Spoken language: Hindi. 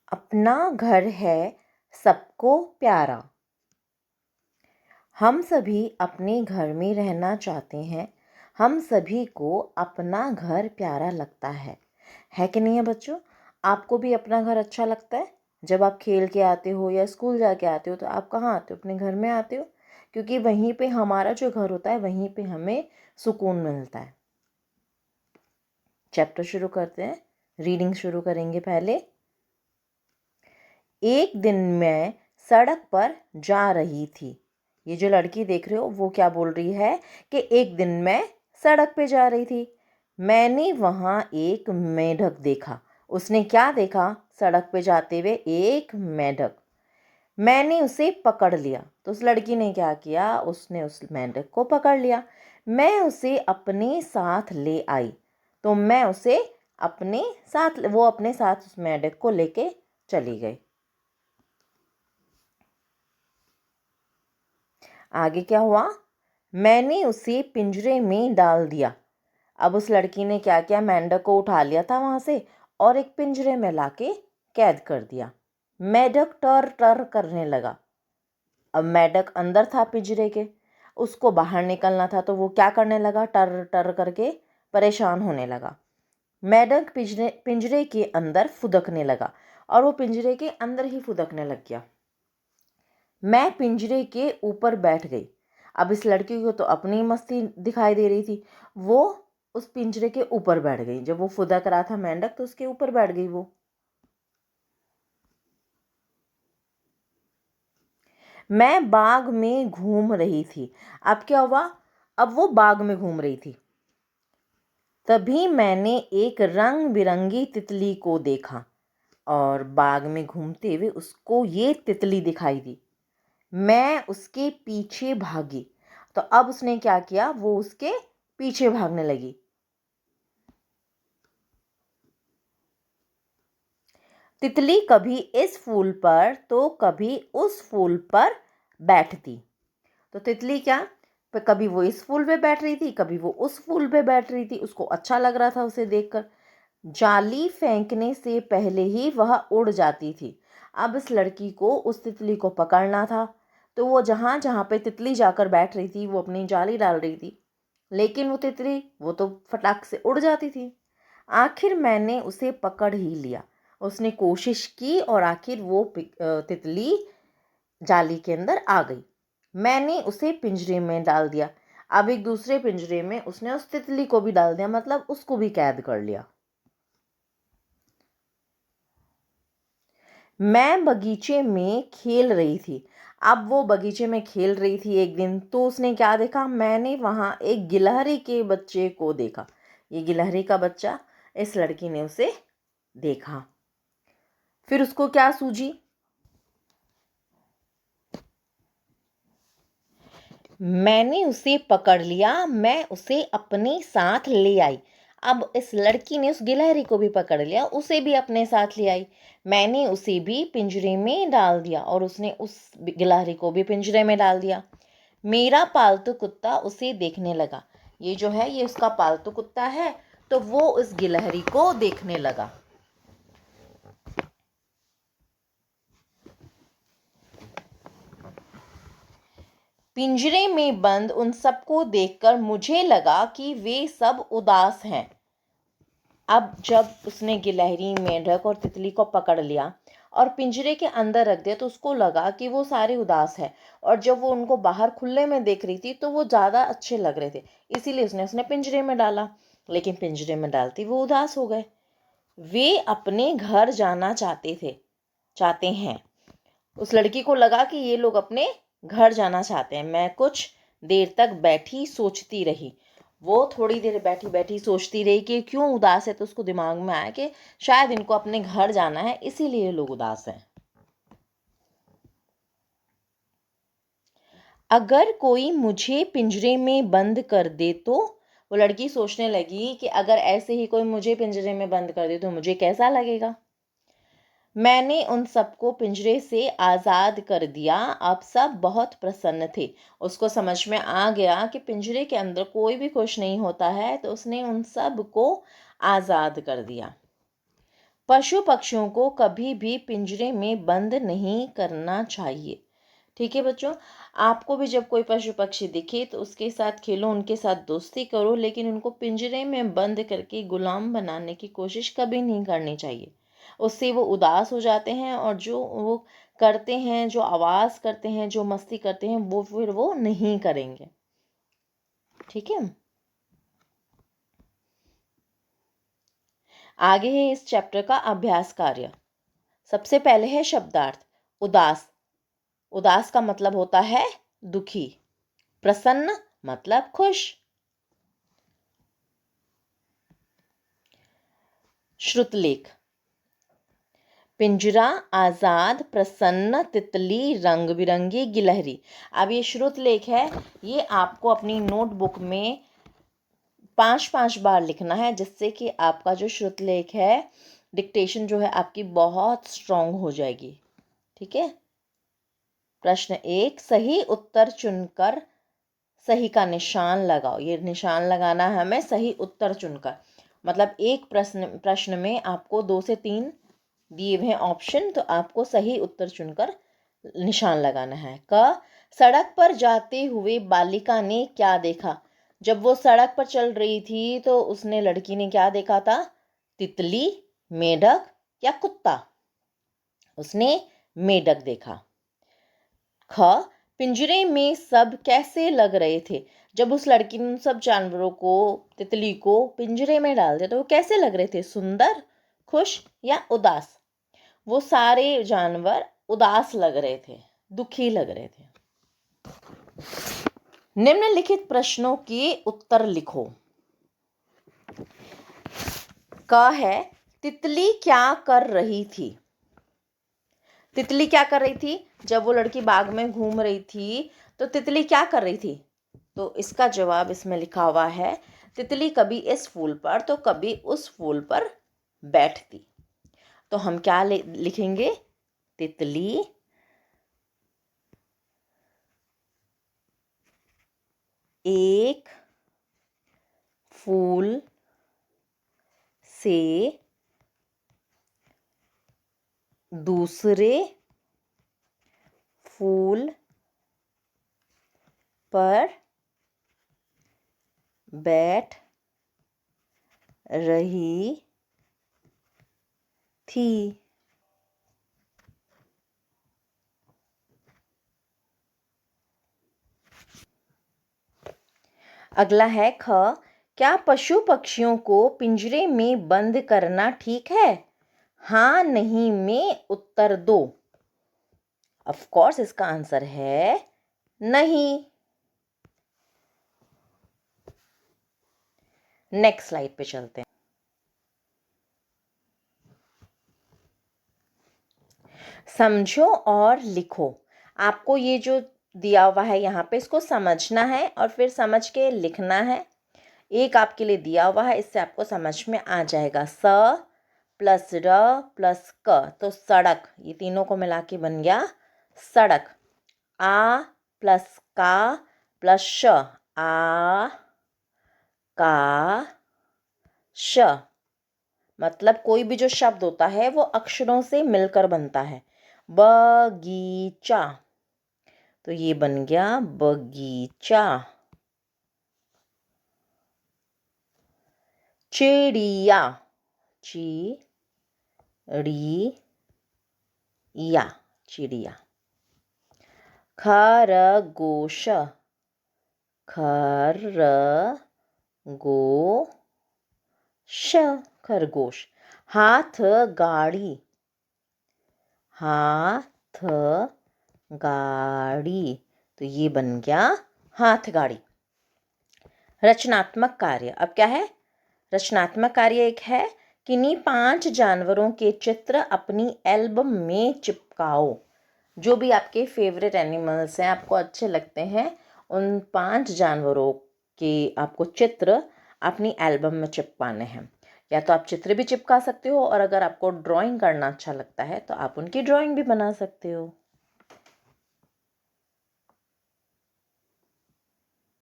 अपना घर है सबको प्यारा। हम सभी अपने घर में रहना चाहते हैं। हम सभी को अपना घर प्यारा लगता है कि नहीं है बच्चों? आपको भी अपना घर अच्छा लगता है? जब आप खेल के आते हो या स्कूल जाके आते हो तो आप कहाँ आते हो? अपने घर में आते हो, क्योंकि वहीं पे हमारा जो घर होता है वहीं पे हमें सुकून मिलता है। चैप्टर शुरू करते हैं, रीडिंग शुरू करेंगे। पहले, एक दिन मैं सड़क पर जा रही थी। ये जो लड़की देख रहे हो वो क्या बोल रही है कि एक दिन मैं सड़क पे जा रही थी। मैंने वहाँ एक मेंढक देखा। उसने क्या देखा? सड़क पे जाते हुए एक मेंढक। मैंने उसे पकड़ लिया। तो उस लड़की ने क्या किया? उसने उस मेंढक को पकड़ लिया। मैं उसे अपने साथ ले आई। तो मैं उसे वो अपने साथ उस मेंढक को लेके चली गई। आगे क्या हुआ? मैंने उसे पिंजरे में डाल दिया। अब उस लड़की ने क्या किया? मेंढक को उठा लिया था वहां से और एक पिंजरे में लाके कैद कर दिया। मेंढक टर टर करने लगा। अब मेंढक अंदर था पिंजरे के, उसको बाहर निकलना था, तो वो क्या करने लगा? टर टर करके परेशान होने लगा। मेंढक पिंजरे के अंदर फुदकने लगा और वो पिंजरे के अंदर ही फुदकने लग गया। मैं पिंजरे के ऊपर बैठ गई। अब इस लड़की को तो अपनी मस्ती दिखाई दे रही थी। वो उस पिंजरे के ऊपर बैठ गई। जब वो फुदक रहा था मेंढक तो उसके ऊपर बैठ गई वो। मैं बाग में घूम रही थी। अब क्या हुआ? अब वो बाग में घूम रही थी। तभी मैंने एक रंग बिरंगी तितली को देखा और बाग में घूमते हुए उसको ये तितली दिखाई दी। मैं उसके पीछे भागी। तो अब उसने क्या किया? वो उसके पीछे भागने लगी। तितली कभी इस फूल पर तो कभी उस फूल पर बैठती। तो तितली क्या, कभी वो इस फूल पे बैठ रही थी, कभी वो उस फूल पे बैठ रही थी। उसको अच्छा लग रहा था उसे देखकर। जाली फेंकने से पहले ही वह उड़ जाती थी। अब इस लड़की को उस तितली को पकड़ना था, तो वो जहाँ जहाँ पे तितली जाकर बैठ रही थी वो अपनी जाली डाल रही थी, लेकिन वो तितली वो तो फटाक से उड़ जाती थी। आखिर मैंने उसे पकड़ ही लिया। उसने कोशिश की और आखिर वो तितली जाली के अंदर आ गई। मैंने उसे पिंजरे में डाल दिया। अब एक दूसरे पिंजरे में उसने उस तितली को भी डाल दिया, मतलब उसको भी कैद कर लिया। मैं बगीचे में खेल रही थी। अब वो बगीचे में खेल रही थी एक दिन, तो उसने क्या देखा? मैंने वहाँ एक गिलहरी के बच्चे को देखा। ये गिलहरी का बच्चा, इस लड़की ने उसे देखा। फिर उसको क्या सूझी? मैंने उसे पकड़ लिया, मैं उसे अपने साथ ले आई। अब इस लड़की ने उस गिलहरी को भी पकड़ लिया, उसे भी अपने साथ ले आई। मैंने उसे भी पिंजरे में डाल दिया और उसने उस गिलहरी को भी पिंजरे में डाल दिया। मेरा पालतू कुत्ता उसे देखने लगा। ये जो है ये उसका पालतू कुत्ता है, तो वो उस गिलहरी को देखने लगा। पिंजरे में बंद उन सबको देखकर मुझे लगा कि वे सब उदास हैं। अब जब उसने गिलहरी, मेंढक और तितली को पकड़ लिया और पिंजरे के अंदर रख दिया, तो उसको लगा कि वो सारे उदास है। और जब वो उनको बाहर खुले में देख रही थी तो वो ज़्यादा अच्छे लग रहे थे, इसीलिए उसने पिंजरे में डाला। लेकिन पिंजरे में डालती वो उदास हो गए। वे अपने घर जाना चाहते हैं। उस लड़की को लगा कि ये लोग अपने घर जाना चाहते हैं। मैं कुछ देर तक बैठी सोचती रही। वो थोड़ी देर बैठी बैठी सोचती रही कि क्यों उदास है, तो उसको दिमाग में आया कि शायद इनको अपने घर जाना है, इसीलिए लोग उदास हैं। अगर कोई मुझे पिंजरे में बंद कर दे तो, वो लड़की सोचने लगी कि अगर ऐसे ही कोई मुझे पिंजरे में बंद कर दे तो मुझे कैसा लगेगा। मैंने उन सबको पिंजरे से आज़ाद कर दिया। अब सब बहुत प्रसन्न थे। उसको समझ में आ गया कि पिंजरे के अंदर कोई भी खुश नहीं होता है, तो उसने उन सब को आज़ाद कर दिया। पशु पक्षियों को कभी भी पिंजरे में बंद नहीं करना चाहिए। ठीक है बच्चों, आपको भी जब कोई पशु पक्षी दिखे तो उसके साथ खेलो, उनके साथ दोस्ती करो, लेकिन उनको पिंजरे में बंद करके गुलाम बनाने की कोशिश कभी नहीं करनी चाहिए। उससे वो उदास हो जाते हैं और जो वो करते हैं, जो आवाज़ करते हैं, जो मस्ती करते हैं, वो फिर वो नहीं करेंगे। ठीक है, आगे है इस चैप्टर का अभ्यास कार्य। सबसे पहले है शब्दार्थ। उदास, उदास का मतलब होता है दुखी। प्रसन्न मतलब खुश। श्रुतलेख, पिंजरा, आजाद, प्रसन्न, तितली, रंग बिरंगी, गिलहरी। अब ये श्रुतलेख है, ये आपको अपनी नोटबुक में 5-5 बार लिखना है, जिससे कि आपका जो श्रुतलेख है, डिक्टेशन जो है आपकी बहुत स्ट्रांग हो जाएगी। ठीक है, प्रश्न 1, सही उत्तर चुनकर सही का निशान लगाओ। ये निशान लगाना है हमें सही उत्तर चुनकर। मतलब एक प्रश्न में आपको 2 से 3 दिए हुए हैं ऑप्शन, तो आपको सही उत्तर चुनकर निशान लगाना है। क, सड़क पर जाते हुए बालिका ने क्या देखा। जब वो सड़क पर चल रही थी तो उसने, लड़की ने क्या देखा था? तितली, मेढक या कुत्ता? उसने मेढक देखा। ख, पिंजरे में सब कैसे लग रहे थे। जब उस लड़की ने उन सब जानवरों को, तितली को पिंजरे में डाल दिया तो वो कैसे लग रहे थे? सुंदर, खुश या उदास? वो सारे जानवर उदास लग रहे थे, दुखी लग रहे थे। निम्नलिखित प्रश्नों के उत्तर लिखो। क है, तितली क्या कर रही थी। तितली क्या कर रही थी? जब वो लड़की बाग में घूम रही थी तो तितली क्या कर रही थी? तो इसका जवाब इसमें लिखा हुआ है, तितली कभी इस फूल पर तो कभी उस फूल पर बैठती। तो हम क्या लिखेंगे? तितली एक फूल से दूसरे फूल पर बैठ रही थी। अगला है ख, क्या पशु पक्षियों को पिंजरे में बंद करना ठीक है? हाँ नहीं में उत्तर दो। ऑफ कोर्स इसका आंसर है नहीं। नेक्स्ट स्लाइड पे चलते हैं। समझो और लिखो। आपको ये जो दिया हुआ है यहाँ पे, इसको समझना है और फिर समझ के लिखना है। एक आपके लिए दिया हुआ है, इससे आपको समझ में आ जाएगा। स प्लस र प्लस क, तो सड़क, ये तीनों को मिला के बन गया सड़क। आ प्लस का प्लस श, आ का श, मतलब कोई भी जो शब्द होता है वो अक्षरों से मिलकर बनता है। बगीचा, तो ये बन गया बगीचा। चिड़िया, चिड़िया, चिड़िया। खरगोश, खरगोश, खरगोश। हाथ गाड़ी, हाथ गाड़ी, तो ये बन गया हाथ गाड़ी। रचनात्मक कार्य, अब क्या है? रचनात्मक कार्य एक है, किन्हीं 5 जानवरों के चित्र अपनी एल्बम में चिपकाओ। जो भी आपके फेवरेट एनिमल्स हैं, आपको अच्छे लगते हैं, उन 5 जानवरों के आपको चित्र अपनी एल्बम में चिपकाने हैं। या तो आप चित्र भी चिपका सकते हो, और अगर आपको ड्राइंग करना अच्छा लगता है तो आप उनकी ड्राइंग भी बना सकते हो।